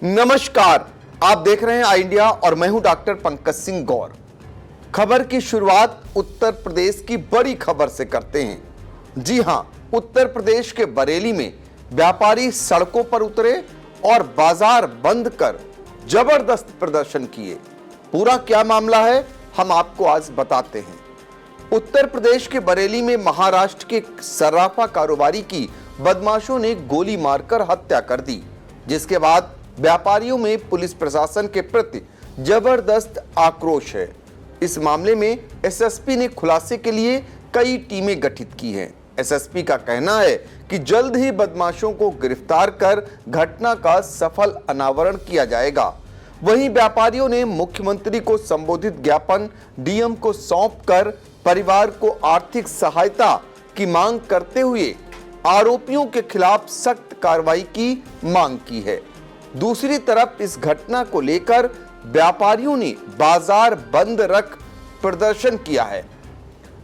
नमस्कार, आप देख रहे हैं आई इंडिया और मैं हूं डॉक्टर पंकज सिंह गौर। खबर की शुरुआत उत्तर प्रदेश की बड़ी खबर से करते हैं। जी हां, उत्तर प्रदेश के बरेली में व्यापारी सड़कों पर उतरे और बाजार बंद कर जबरदस्त प्रदर्शन किए। पूरा क्या मामला है, हम आपको आज बताते हैं। उत्तर प्रदेश के बरेली में महाराष्ट्र के सर्राफा कारोबारी की बदमाशों ने गोली मारकर हत्या कर दी, जिसके बाद व्यापारियों में पुलिस प्रशासन के प्रति जबरदस्त आक्रोश है। इस मामले में एसएसपी ने खुलासे के लिए कई टीमें गठित की हैं। एसएसपी का कहना है कि जल्द ही बदमाशों को गिरफ्तार कर घटना का सफल अनावरण किया जाएगा। वहीं व्यापारियों ने मुख्यमंत्री को संबोधित ज्ञापन डीएम को सौंपकर परिवार को आर्थिक सहायता की मांग करते हुए आरोपियों के खिलाफ सख्त कार्रवाई की मांग की है। दूसरी तरफ इस घटना को लेकर व्यापारियों ने बाजार बंद रख प्रदर्शन किया है।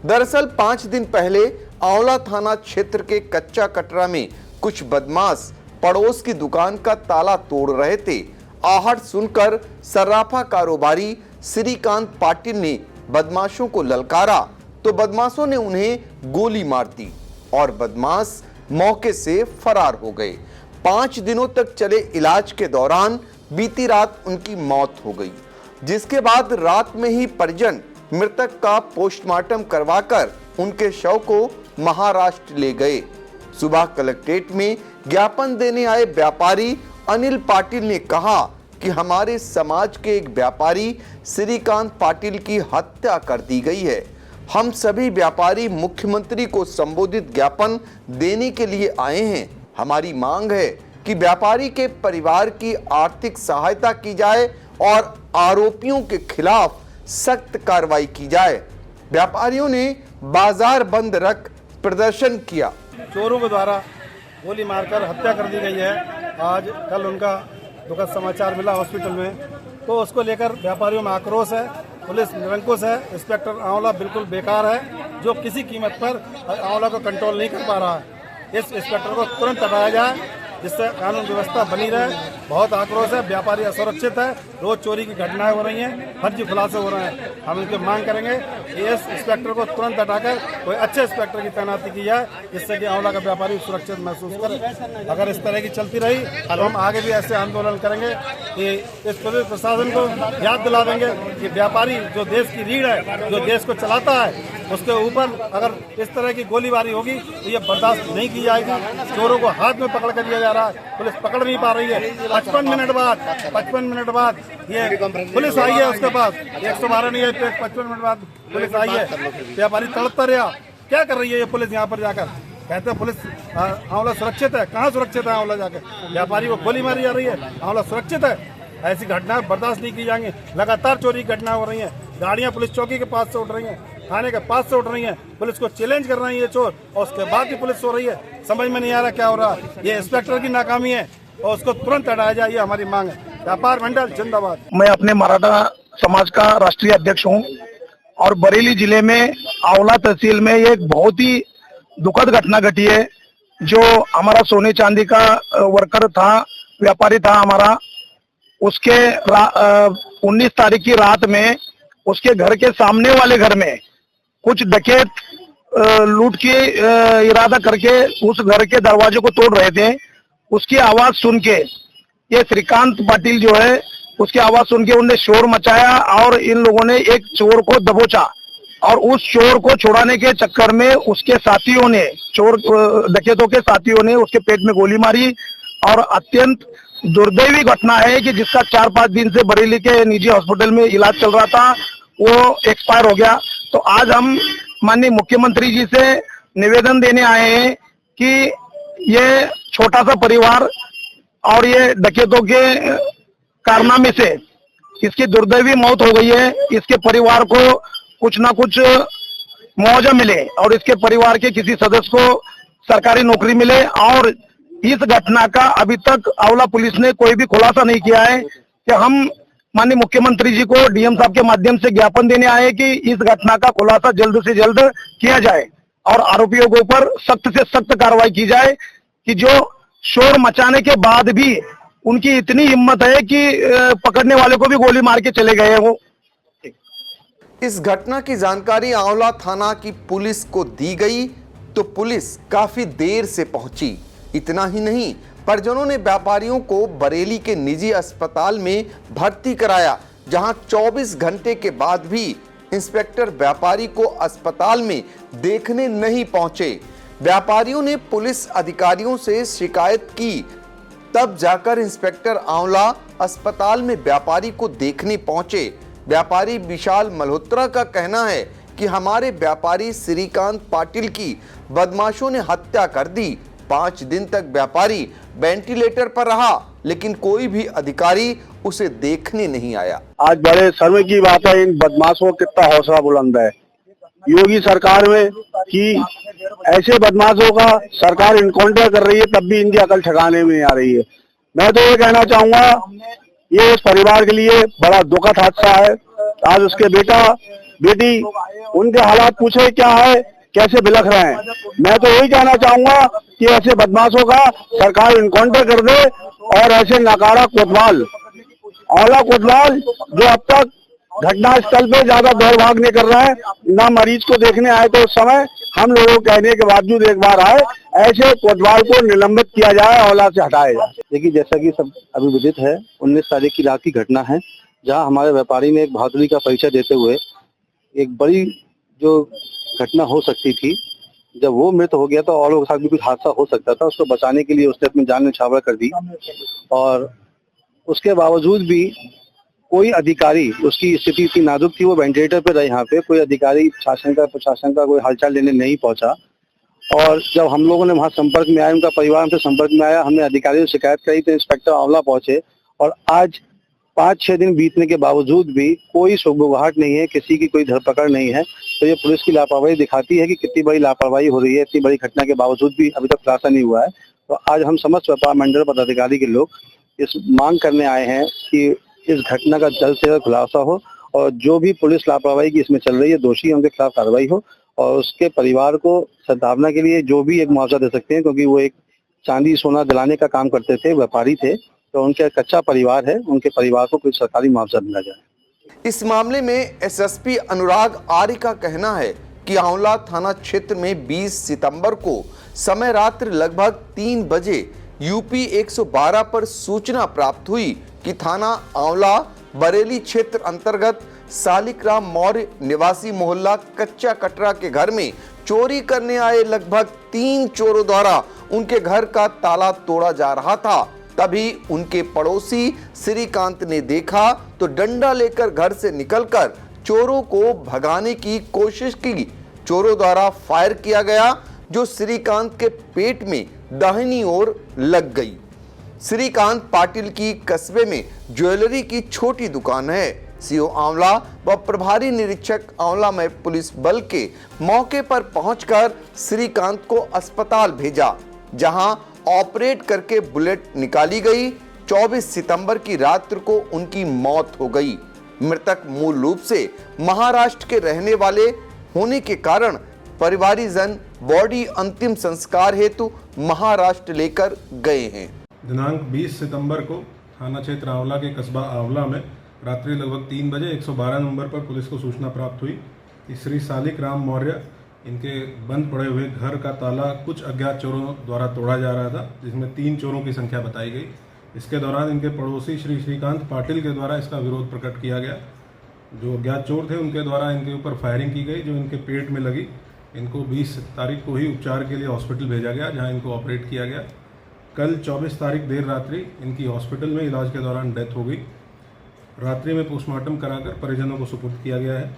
दरअसल 5 दिन पहले आंवला थाना क्षेत्र के कच्चा कटरा में कुछ बदमाश पड़ोस की दुकान का ताला तोड़ रहे थे। आहट सुनकर सर्राफा कारोबारी श्रीकांत पाटिल ने बदमाशों को ललकारा तो बदमाशों ने उन्हें गोली मार दी और बदमाश मौके से फरार हो गए। 5 दिनों तक चले इलाज के दौरान बीती रात उनकी मौत हो गई, जिसके बाद रात में ही परिजन मृतक का पोस्टमार्टम करवाकर उनके शव को महाराष्ट्र ले गए। सुबह कलेक्ट्रेट में ज्ञापन देने आए व्यापारी अनिल पाटिल ने कहा कि हमारे समाज के एक व्यापारी श्रीकांत पाटिल की हत्या कर दी गई है। हम सभी व्यापारी मुख्यमंत्री को संबोधित ज्ञापन देने के लिए आए हैं। हमारी मांग है कि व्यापारी के परिवार की आर्थिक सहायता की जाए और आरोपियों के खिलाफ सख्त कार्रवाई की जाए। व्यापारियों ने बाजार बंद रख प्रदर्शन किया। चोरों के द्वारा गोली मारकर हत्या कर दी गई है। आज कल उनका दुखद समाचार मिला हॉस्पिटल में, तो उसको लेकर व्यापारियों में आक्रोश है। पुलिस निरंकुश है। इंस्पेक्टर आंवला बिल्कुल बेकार है, जो किसी कीमत पर आंवला को कंट्रोल नहीं कर पा रहा है। इस इंस्पेक्टर को तुरंत हटाया जाए, जिससे कानून व्यवस्था बनी रहे। बहुत आक्रोश है, व्यापारी असुरक्षित है, रोज चोरी की घटनाएं हो रही हैं, फर्जी खुलासे हो रहे हैं। हम इनकी मांग करेंगे कि इस इंस्पेक्टर को तुरंत हटाकर कोई अच्छे इंस्पेक्टर की तैनाती की जाए, जिससे कि आंवला का व्यापारी सुरक्षित महसूस करे। अगर इस तरह की चलती रही तो हम आगे भी ऐसे आंदोलन करेंगे कि इस पुलिस प्रशासन को याद दिला देंगे कि व्यापारी जो देश की रीढ़ है, जो देश को चलाता है, उसके ऊपर अगर इस तरह की गोलीबारी होगी तो ये बर्दाश्त नहीं की जाएगी। चोरों को हाथ में पकड़ कर दिया जा रहा है, पुलिस पकड़ नहीं पा रही है। 55 मिनट बाद ये पुलिस आई है, उसके पास 112 नहीं है, 55 मिनट बाद पुलिस आई है। व्यापारी तड़पता रहा। क्या कर रही है ये पुलिस यहाँ पर जाकर? कहते हैं पुलिस आंवला सुरक्षित है। कहाँ सुरक्षित है आंवला? जाकर व्यापारी को गोली मारी जा रही है। आंवला सुरक्षित है? ऐसी घटनाएं बर्दाश्त नहीं की जाएंगी। लगातार चोरी की घटनाएं हो रही हैं। गाड़ियां पुलिस चौकी के पास से उठ रही हैं, थाने के पास से उठ रही हैं। पुलिस को चैलेंज कर रही है चोर, और उसके बाद भी पुलिस सो रही है। समझ में नहीं आ रहा क्या हो रहा है। ये इंस्पेक्टर की नाकामी है और उसको तुरंत हटाया जाए, ये हमारी मांग है। व्यापार मंडल जिंदाबाद। मैं अपने मराठा समाज का राष्ट्रीय अध्यक्ष हूँ और बरेली जिले में आंवला तहसील में ये एक बहुत ही दुखद घटना घटी है। जो हमारा सोने चांदी का वर्कर था, व्यापारी था हमारा, उसके 19 तारीख की रात में उसके घर के सामने वाले घर में कुछ डकैत लूट के इरादा करके उस घर के दरवाजे को तोड़ रहे थे। उसकी आवाज सुन के ये श्रीकांत पाटिल जो है, उसकी आवाज सुन के उन्होंने शोर मचाया और इन लोगों ने एक चोर को दबोचा और उस चोर को छुड़ाने के चक्कर में उसके साथियों ने, चोर डकैतों के साथियों ने उसके पेट में गोली मारी। और अत्यंत दुर्दैवी घटना है कि जिसका 4-5 दिन से बरेली के निजी हॉस्पिटल में इलाज चल रहा था, वो एक्सपायर हो गया। तो आज हम माननीय मुख्यमंत्री जी से निवेदन देने आए हैं कि ये छोटा सा परिवार और ये डकैतों के कारनामे से इसकी दुर्दैवी मौत हो गई है। इसके परिवार को कुछ ना कुछ मुआवजा मिले और इसके परिवार के किसी सदस्य को सरकारी नौकरी मिले। और इस घटना का अभी तक आंवला पुलिस ने कोई भी खुलासा नहीं किया है। कि हम माननीय मुख्यमंत्री जी को डीएम साहब के माध्यम से ज्ञापन देने आए कि इस घटना का खुलासा जल्द से जल्द किया जाए और आरोपियों के ऊपर सख्त से सख्त कार्रवाई की जाए कि जो शोर मचाने के बाद भी उनकी इतनी हिम्मत है कि पकड़ने वाले को भी गोली मार के चले गए हैं वो। इस घटना की जानकारी आंवला थाना की पुलिस को दी गई तो पुलिस काफी देर से पहुंची। इतना ही नहीं, परिजनों ने व्यापारियों को बरेली के निजी अस्पताल में भर्ती कराया, जहां 24 घंटे के बाद भी इंस्पेक्टर व्यापारी को अस्पताल में देखने नहीं पहुंचे। व्यापारियों ने पुलिस अधिकारियों से शिकायत की, तब जाकर इंस्पेक्टर आंवला अस्पताल में व्यापारी को देखने पहुंचे। व्यापारी विशाल मल्होत्रा का कहना है कि हमारे व्यापारी श्रीकांत पाटिल की बदमाशों ने हत्या कर दी। 5 दिन तक व्यापारी वेंटिलेटर पर रहा, लेकिन कोई भी अधिकारी उसे देखने नहीं आया। आज बड़े शर्म की बात है, इन बदमाशों का कितना हौसला बुलंद है योगी सरकार में कि ऐसे बदमाशों का सरकार इनकाउंटर कर रही है, तब भी इनकी अकल ठिकाने में नहीं आ रही है। मैं तो ये कहना चाहूंगा, ये इस परिवार के लिए बड़ा दुखद हादसा है। आज उसके बेटा बेटी, उनके हालात पूछे क्या है, कैसे बिलख रहे हैं। मैं तो यही कहना चाहूंगा कि ऐसे बदमाशों का सरकार इनकाउंटर कर दे और ऐसे नकारा कोतवाल, आंवला कोतवाल जो अब तक घटनास्थल पे ज्यादा दौड़ भाग नहीं कर रहा है, ना मरीज को देखने आए तो उस समय हम लोगों कहने के बावजूद एक बार आए, ऐसे कोतवाल को निलंबित किया जाए, आंवला से हटाया जाए। देखिए, जैसा कि सब अभी विदित है, 19 तारीख की रात की घटना है, जहां हमारे व्यापारी ने एक बहादुरी का परिचय देते हुए एक बड़ी जो घटना हो सकती थी, जब वो मृत हो गया तो और लोगों के साथ भी कुछ हादसा हो सकता था, उसको बचाने के लिए उसने अपनी जान न्यौछावर कर दी। और उसके बावजूद भी कोई अधिकारी, उसकी स्थिति इतनी नाजुक थी, वो वेंटिलेटर पे रहे, यहाँ पे कोई अधिकारी प्रशासन का कोई हालचाल लेने नहीं पहुंचा। और जब हम लोगों ने वहाँ संपर्क में आए, उनका परिवार हमसे संपर्क में आया, हमने अधिकारियों से शिकायत करी तो इंस्पेक्टर आंवला पहुंचे। और आज 5-6 दिन बीतने के बावजूद भी कोई सुगबुगाहट नहीं है, किसी की कोई धरपकड़ नहीं है। तो ये पुलिस की लापरवाही दिखाती है कि कितनी बड़ी लापरवाही हो रही है। इतनी बड़ी घटना के बावजूद भी अभी तक खुलासा नहीं हुआ है। तो आज हम समस्त व्यापार मंडल पदाधिकारी के लोग इस मांग करने आए हैं कि इस घटना का जल्द से जल्द खुलासा हो और जो भी पुलिस लापरवाही की इसमें चल रही है, दोषी उनके खिलाफ कार्रवाई हो और उसके परिवार को सद्भावना के लिए जो भी एक मुआवजा दे सकते हैं, क्योंकि वो एक चांदी सोना दिलाने का काम करते थे, व्यापारी थे, तो उनके कच्चा परिवार है, उनके परिवार को कुछ सरकारी मुआवजा मिला जाए। इस मामले में एसएसपी अनुराग आर्य का कहना है कि आंवला थाना क्षेत्र में 20 सितंबर को समय रात्रि लगभग 3 बजे यूपी 112 पर सूचना प्राप्त हुई कि थाना आंवला बरेली क्षेत्र अंतर्गत सालिकराम मौर्य निवासी मोहल्ला कच्चा कटरा के घर में चोरी करने आए लगभग 3 चोरों द्वारा उनके घर का ताला तोड़ा जा रहा था। तभी उनके पड़ोसी श्रीकांत ने देखा तो डंडा लेकर घर से निकलकर चोरों को भगाने की कोशिश की। चोरों द्वारा फायर किया गया, जो श्रीकांत के पेट में दाहिनी ओर लग गई। श्रीकांत पाटिल की कस्बे में ज्वेलरी की छोटी दुकान है। सीओ आंवला व प्रभारी निरीक्षक आंवला में पुलिस बल के मौके पर पहुंचकर श्रीकांत को अस्पताल भेजा, जहां ऑपरेट करके बुलेट निकाली गई। 24 सितंबर की रात्रि को उनकी मौत हो गई। मृतक मूल रूप से महाराष्ट्र के रहने वाले होने के कारण परिवारीजन बॉडी अंतिम संस्कार हेतु महाराष्ट्र लेकर गए हैं। दिनांक 20 सितंबर को थाना क्षेत्र आंवला के कस्बा आंवला में रात्रि लगभग 3 बजे 112 नंबर पर पुलिस को सूचना प्राप्त हुई कि श्री सालिकराम मौर्य, इनके बंद पड़े हुए घर का ताला कुछ अज्ञात चोरों द्वारा तोड़ा जा रहा था, जिसमें 3 चोरों की संख्या बताई गई। इसके दौरान इनके पड़ोसी श्री श्रीकांत पाटिल के द्वारा इसका विरोध प्रकट किया गया। जो अज्ञात चोर थे उनके द्वारा इनके ऊपर फायरिंग की गई, जो इनके पेट में लगी। इनको 20 तारीख को ही उपचार के लिए हॉस्पिटल भेजा गया, जहां इनको ऑपरेट किया गया। कल 24 तारीख देर रात्रि इनकी हॉस्पिटल में इलाज के दौरान डेथ हो गई। रात्रि में पोस्टमार्टम कराकर परिजनों को सुपुर्द किया गया है।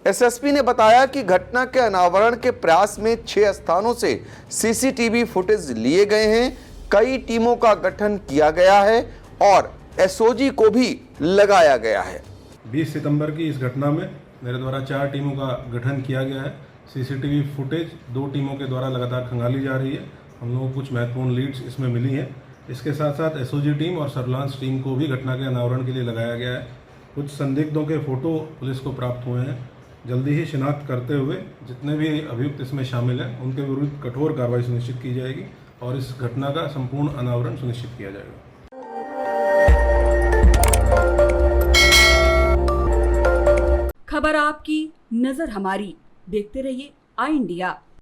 एसएसपी ने बताया कि घटना के अनावरण के प्रयास में 6 स्थानों से सीसीटीवी फुटेज लिए गए हैं। कई टीमों का गठन किया गया है और एसओजी को भी लगाया गया है। 20 सितंबर की इस घटना में मेरे द्वारा 4 टीमों का गठन किया गया है। सीसीटीवी फुटेज 2 टीमों के द्वारा लगातार खंगाली जा रही है। हम लोगों को कुछ महत्वपूर्ण लीड्स इसमें मिली हैं। इसके साथ साथ एसओजी टीम और सर्विलांस टीम को भी घटना के अनावरण के लिए लगाया गया है। कुछ संदिग्धों के फोटो पुलिस को प्राप्त हुए हैं। जल्दी ही शिनाख्त करते हुए जितने भी अभियुक्त इसमें शामिल हैं उनके विरुद्ध कठोर कार्रवाई सुनिश्चित की जाएगी और इस घटना का संपूर्ण अनावरण सुनिश्चित किया जाएगा। खबर आपकी, नजर हमारी। देखते रहिए आई इंडिया।